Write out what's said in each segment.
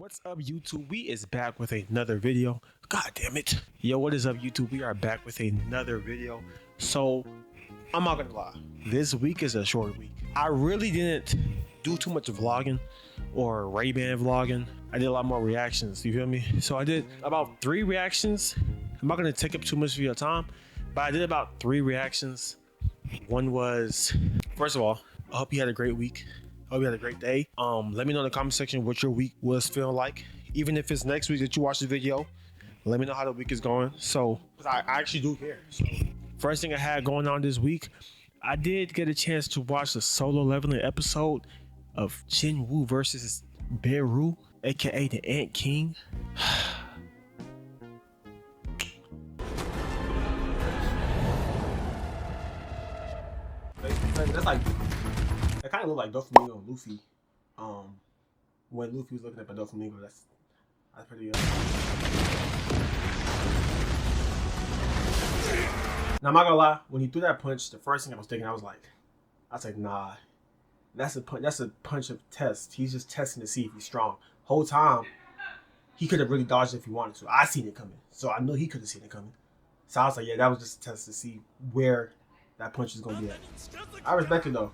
What's up, YouTube? We is back with another video. God damn it. Yo, what is up, YouTube? We are back with another video. So, I'm not gonna lie. This week is a short week. I really didn't do too much vlogging or Ray-Ban vlogging. I did a lot more reactions, you feel me? So I did about 3 reactions. I'm not gonna take up too much of your time, but I did about 3 reactions. One was, first of all, I hope you had a great week. I hope you had a great day. Let me know in the comment section what your week was feeling like. Even if it's next week that you watch the video, let me know how the week is going. So I actually do care. So first thing I had going on this week, I did get a chance to watch the solo leveling episode of Jinwoo versus Beru, aka the Ant King. That's like, it kind of looked like Doflamingo and Luffy. When Luffy was looking at Doflamingo, that's pretty good. Now I'm not gonna lie, when he threw that punch, the first thing I was thinking, I was like, nah, that's a punch of test. He's just testing to see if he's strong. Whole time, he could have really dodged it if he wanted to. I seen it coming, so I knew he could have seen it coming. So I was like, yeah, that was just a test to see where that punch is gonna be at. I respect it though.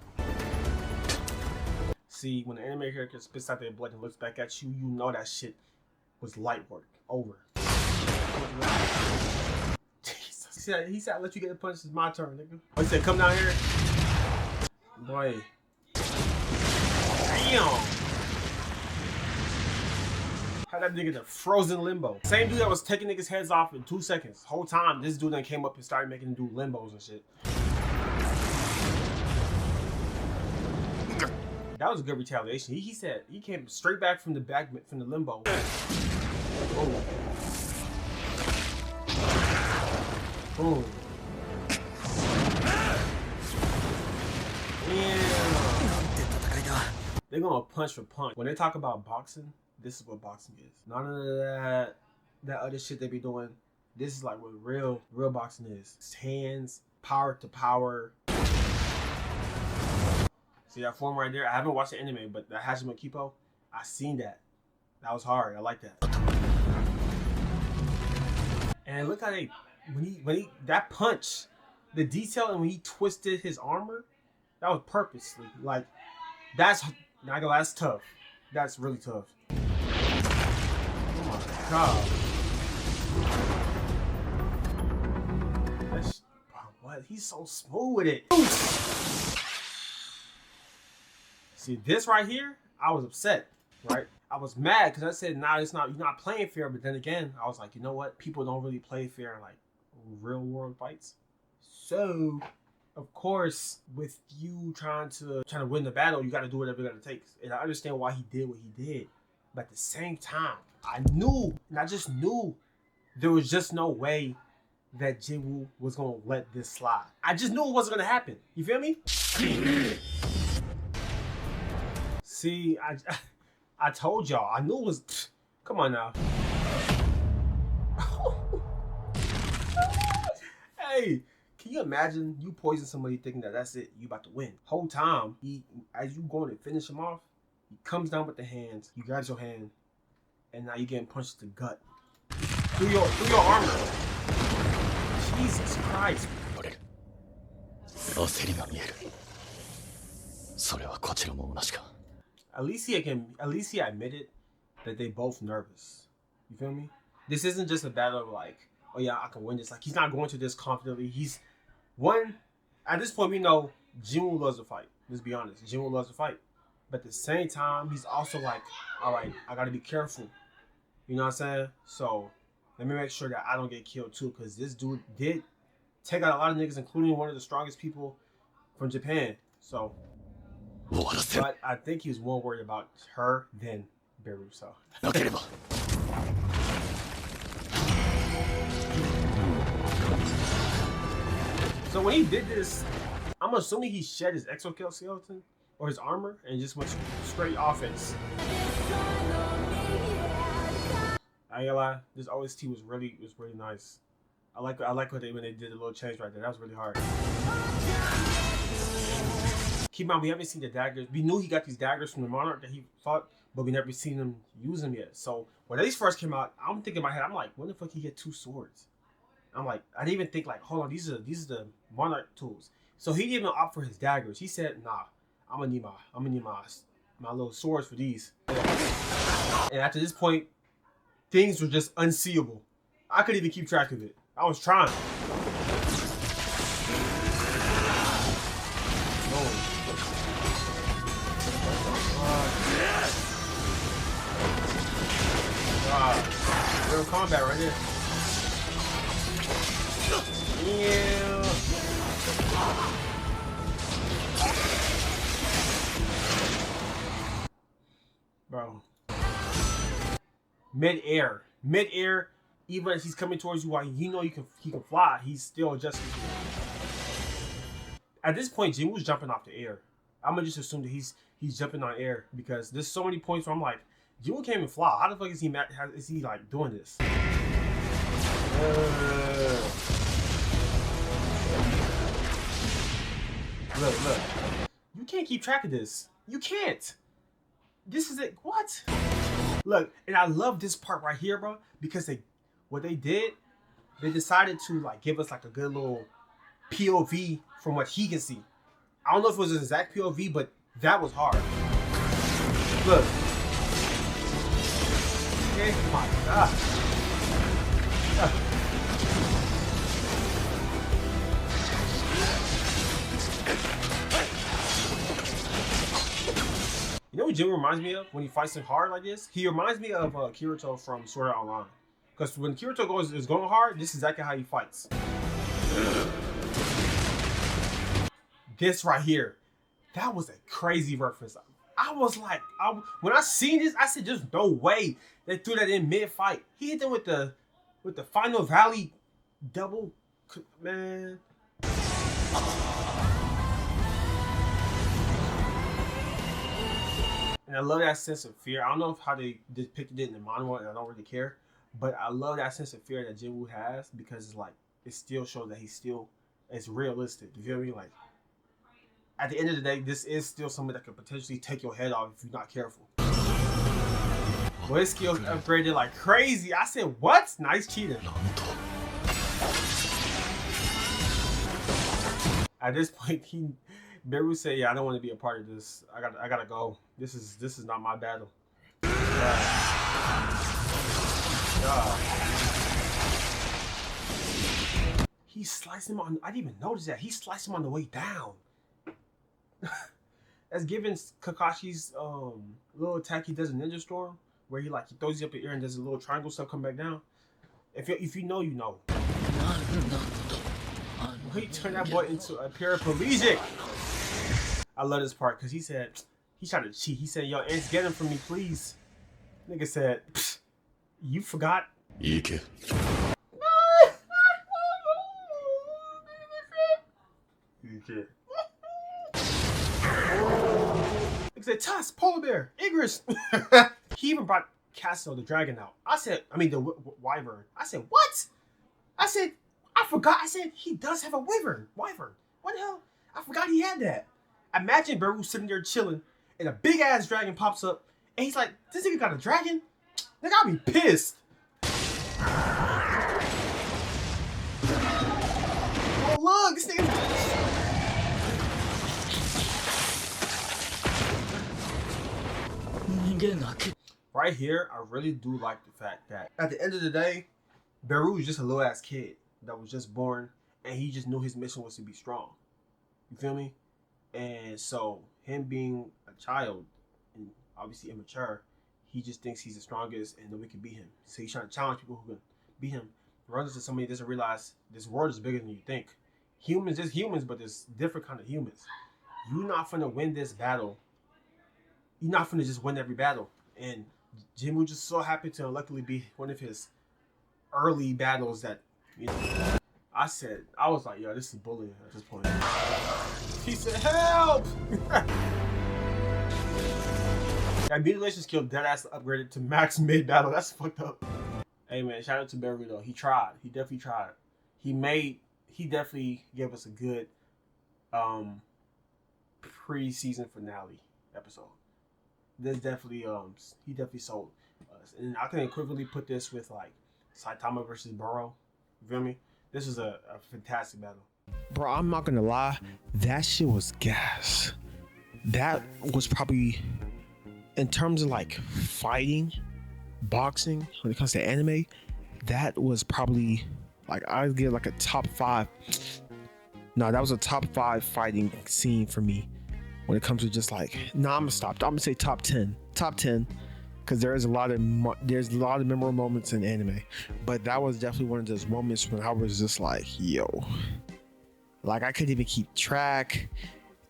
See, when the anime character spits out their blood and looks back at you, you know that shit was light work. Over. Jesus. He said, let you get the punch, it's my turn, nigga. Oh, he said, come down here. Boy. Damn. Had that nigga in the frozen limbo. Same dude that was taking niggas' heads off in 2 seconds. Whole time, this dude then came up and started making them do limbos and shit. That was a good retaliation. He said he came straight back from the limbo. Boom. Boom. Yeah. They're gonna punch for punch. When they talk about boxing, this is what boxing is. None of that other shit they be doing. This is like what real boxing is. It's hands, power to power. See that form right there? I haven't watched the anime, but the Hajime Kippo, I seen that. That was hard. I like that. And look how when he that punch, the detail and when he twisted his armor, that was purposely. Like that's tough. That's really tough. Oh my god. What? He's so smooth with it. See this right here, I was upset, right? I was mad because I said, nah, you're not playing fair. But then again, I was like, you know what? People don't really play fair in like real world fights. So, of course, with you trying to win the battle, you got to do whatever it takes. And I understand why he did what he did. But at the same time, I just knew there was just no way that Jinwoo was gonna let this slide. I just knew it wasn't gonna happen. You feel me? See, I told y'all. I knew it was. Come on now. Hey, can you imagine you poison somebody thinking that that's it, you about to win? Whole time, as you going to finish him off, he comes down with the hands. He grabs your hand, and now you're getting punched in the gut through your armor. Jesus Christ. At least he admitted that they both nervous. You feel me? This isn't just a battle of like, oh yeah, I can win this. Like he's not going to this confidently. At this point we know Jinwoo loves to fight. Let's be honest. Jinwoo loves to fight. But at the same time, he's also like, all right, I gotta be careful. You know what I'm saying? So let me make sure that I don't get killed too, because this dude did take out a lot of niggas, including one of the strongest people from Japan. So, but I think he was more worried about her than Beru. So. So when he did this, I'm assuming he shed his exoskeleton or his armor and just went straight offense. I ain't gonna lie, this OST was really nice. I like when they did a little change right there. That was really hard. Keep in mind, we haven't seen the daggers. We knew he got these daggers from the Monarch that he fought, but we never seen him use them yet. So when these first came out, I'm thinking in my head, I'm like, when the fuck he get 2 swords? I'm like, I didn't even think like, hold on, these are the monarch tools. So he didn't even opt for his daggers. He said, nah, I'm gonna need my little swords for these. And after this point, things were just unseeable. I couldn't even keep track of it. I was trying. Real combat right here. Yeah. Bro. Mid-air, even as he's coming towards you while you know he can fly, he's still adjusting to it. At this point, Jinwoo's jumping off the air. I'm gonna just assume that he's jumping on air because there's so many points where I'm like, Jinwoo can't even fly. How the fuck is he like doing this? Look. You can't keep track of this. You can't. This is it. What? Look, and I love this part right here, bro, because what they did, they decided to like give us like a good little POV from what he can see. I don't know if it was an exact POV, but that was hard. Look. Okay, my God. You know what Jim reminds me of when he fights him hard like this? He reminds me of Kirito from Sword Art Online. Because when Kirito is going hard, this is exactly how he fights. This right here, that was a crazy reference. I was like, when I seen this, I said, "There's no way they threw that in mid-fight." He hit them with the Final Valley double, man. And I love that sense of fear. I don't know how they depicted it in the manga, and I don't really care. But I love that sense of fear that Jinwoo has because it's like it still shows that it's realistic. You feel me? Like at the end of the day, this is still something that could potentially take your head off if you're not careful. Well, his skills upgraded like crazy. I said, what? Nice cheating. At this point, Beru said, "Yeah, I don't want to be a part of this. I gotta go. This is not my battle." He sliced him on. I didn't even notice that. He sliced him on the way down. That's given Kakashi's little attack he does in Ninja Storm, where he throws you up in the air and does a little triangle stuff come back down. If you know, you know. He turned that boy into a paraplegic. I love this part because he said he's trying to cheat. He said, "Yo, Ants, get him from me, please." Nigga said, "You forgot." Ike. Nigga said, "Tusk, polar bear, Igris." He even brought Casso the dragon out. The wyvern. I said, "What?" I said, "I forgot." I said, "He does have a wyvern. What the hell? I forgot he had that." Imagine Beru sitting there chilling, and a big ass dragon pops up, and he's like, "This nigga got a dragon?" Nigga, I'll be pissed. Oh look, this nigga. Right here, I really do like the fact that at the end of the day, Beru is just a little ass kid that was just born, and he just knew his mission was to be strong. You feel me? And so him being a child and obviously immature, he just thinks he's the strongest and nobody can beat him. So he's trying to challenge people who can beat him. Runs into somebody that doesn't realize this world is bigger than you think. Humans is humans, but there's different kind of humans. You're not finna win this battle. You're not finna just win every battle. And Jinwoo just so happened to luckily be one of his early battles that, you know, I was like, yo, this is bullying at this point. He said, help! That mutilation skill deadass upgraded to max mid battle. That's fucked up. Hey man, shout out to Beru though. He tried. He definitely tried. He definitely gave us a good pre-season finale episode. this definitely he definitely sold us, and I can equivalently put this with like Saitama versus Burrow. You feel me? This is a fantastic battle. Bro, I'm not gonna lie, that shit was gas. That was probably, in terms of like fighting, boxing, when it comes to anime, that was probably like, I'd give like a top 5. No, that was a top 5 fighting scene for me when it comes to just like, nah, I'm gonna stop. I'm gonna say top 10. Top 10. Because there's a lot of memorable moments in anime, but that was definitely one of those moments when I was just like, yo, like I couldn't even keep track.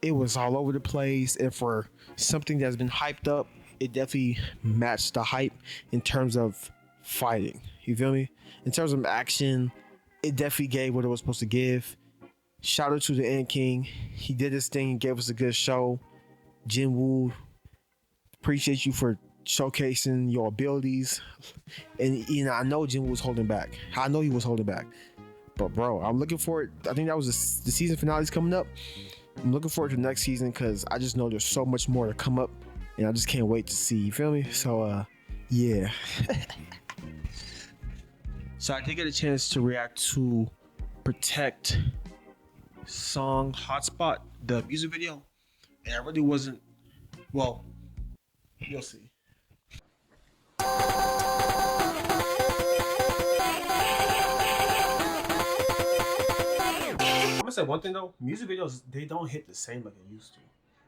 It was all over the place, and for something that's been hyped up, it definitely matched the hype in terms of fighting. You feel me? In terms of action, it definitely gave what it was supposed to give. Shout out to the Ant King. He did his thing and gave us a good show. Jinwoo, appreciate you for showcasing your abilities. And you know, I know Jinwoo was holding back. I know he was holding back. But bro, I'm looking forward. I think that was the season finale's coming up. I'm looking forward to the next season because I just know there's so much more to come up, and I just can't wait to see. You feel me? So yeah. So I did get a chance to react to Protect song Hotspot, the music video, and I really wasn't. Well, you'll see. I'm gonna say one thing though, music videos, they don't hit the same like they used to.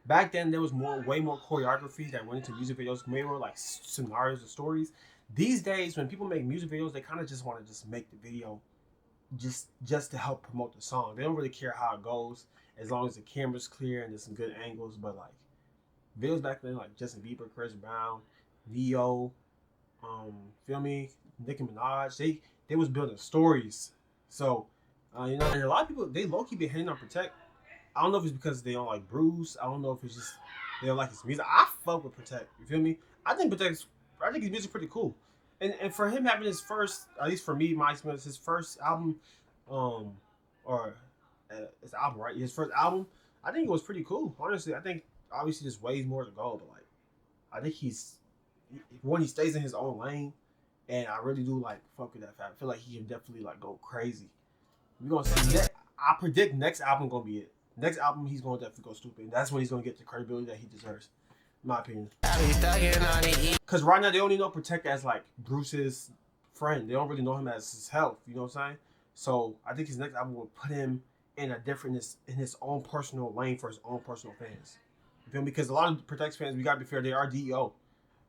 Back then there was way more choreography that went into music videos, way more like scenarios and stories. These days when people make music videos, they kind of just want to just make the video just to help promote the song. They don't really care how it goes as long as the camera's clear and there's some good angles. But like videos back then, like Justin Bieber, Chris Brown, Neo, feel me, Nicki Minaj, they was building stories. So you know, and a lot of people, they low-key be hating on Protect. I don't know if it's because they don't like Bruce. I don't know if it's just they don't like his music. I fuck with Protect. You feel me? I think his music pretty cool. And for him having his first, at least for me, my experience, his first album, or his album, right? His first album, I think it was pretty cool. Honestly, I think obviously there's ways more to go, but like, I think he stays in his own lane, and I really do like fuck with that fact. I feel like he can definitely like go crazy. We're gonna see that. I predict next album gonna be it. Next album he's gonna definitely go stupid. And that's when he's gonna get the credibility that he deserves, in my opinion. Cause right now they only know Protect as like Bruce's friend. They don't really know him as his health. You know what I'm saying? So I think his next album will put him in a different, in his own personal lane for his own personal fans. You feel me? Because a lot of Protect fans, we gotta be fair, they are DEO.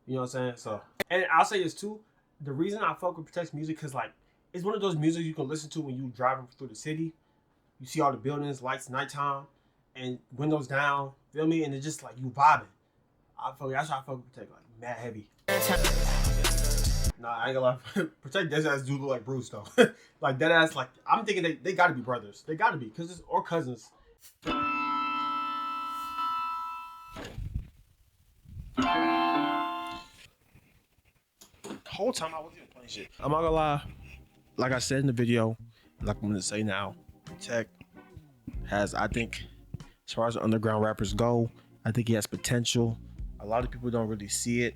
You know what I'm saying? So, and I'll say this too. The reason I fuck with Protect's music, cause like, it's one of those music you can listen to when you driving through the city. You see all the buildings, lights, nighttime, and windows down. Feel me? And it's just like you vibing. That's why I fuck with Protect, like mad heavy. Nah, I ain't gonna lie. Protect dead ass do look like Bruce though. Like that ass. Like I'm thinking they gotta be brothers. They gotta be, cause or cousins. The whole time I wasn't even playing shit. I'm not gonna lie. Like I said in the video, like I'm gonna say now, Protect has, I think, as far as underground rappers go, I think he has potential. A lot of people don't really see it.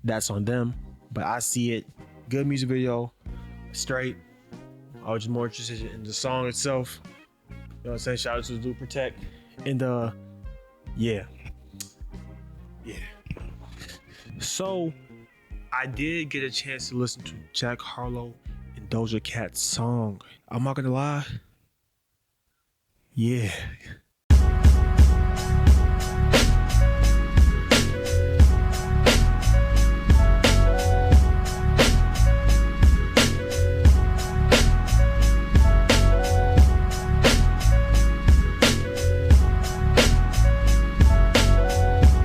That's on them, but I see it. Good music video, straight. I was just more interested in the song itself. You know what I'm saying? Shout out to the dude Protect. And yeah. So I did get a chance to listen to Jack Harlow and Doja Cat's song. I'm not gonna lie. Yeah.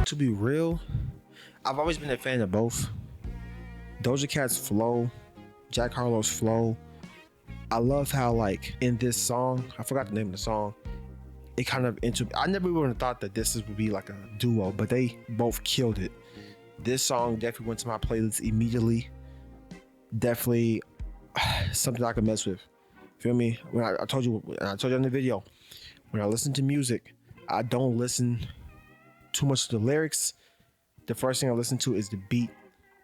To be real, I've always been a fan of both. Doja Cat's flow, Jack Harlow's flow. I love how like in this song, I forgot the name of the song, it kind of I never would have thought that this would be like a duo, but they both killed it. This song definitely went to my playlist immediately. Definitely something I could mess with. Feel me? When I told you in the video, when I listen to music, I don't listen too much to the lyrics. the first thing I listen to is the beat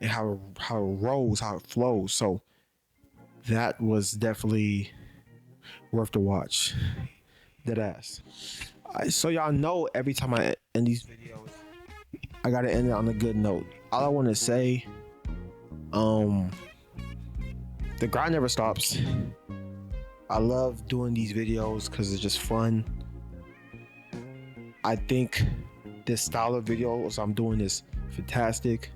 and how it rolls, how it flows. So that was definitely worth the watch. Dead ass. So y'all know every time I end these videos, I gotta end it on a good note. All I want to say, the grind never stops. I love doing these videos because it's just fun. I think this style of videos I'm doing is fantastic.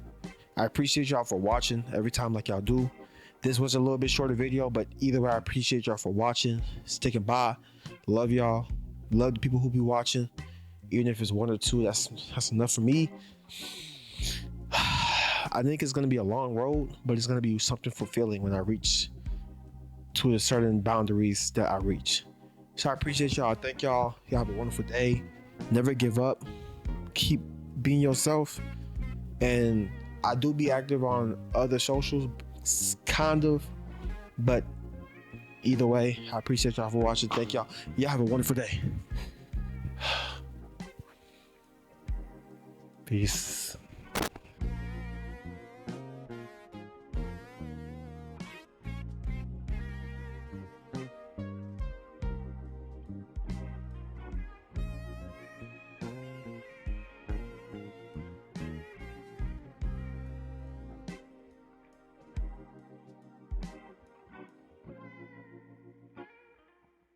I appreciate y'all for watching every time like y'all do. This was a little bit shorter video, but either way, I appreciate y'all for watching, sticking by. Love y'all. Love the people who be watching. Even if it's one or two, that's enough for me. I think it's gonna be a long road, but it's gonna be something fulfilling when I reach to a certain boundaries that I reach. So I appreciate y'all. Thank y'all. Y'all have a wonderful day. Never give up. Keep being yourself. And I do be active on other socials, kind of, but either way, I appreciate y'all for watching. Thank y'all. Y'all have a wonderful day. Peace.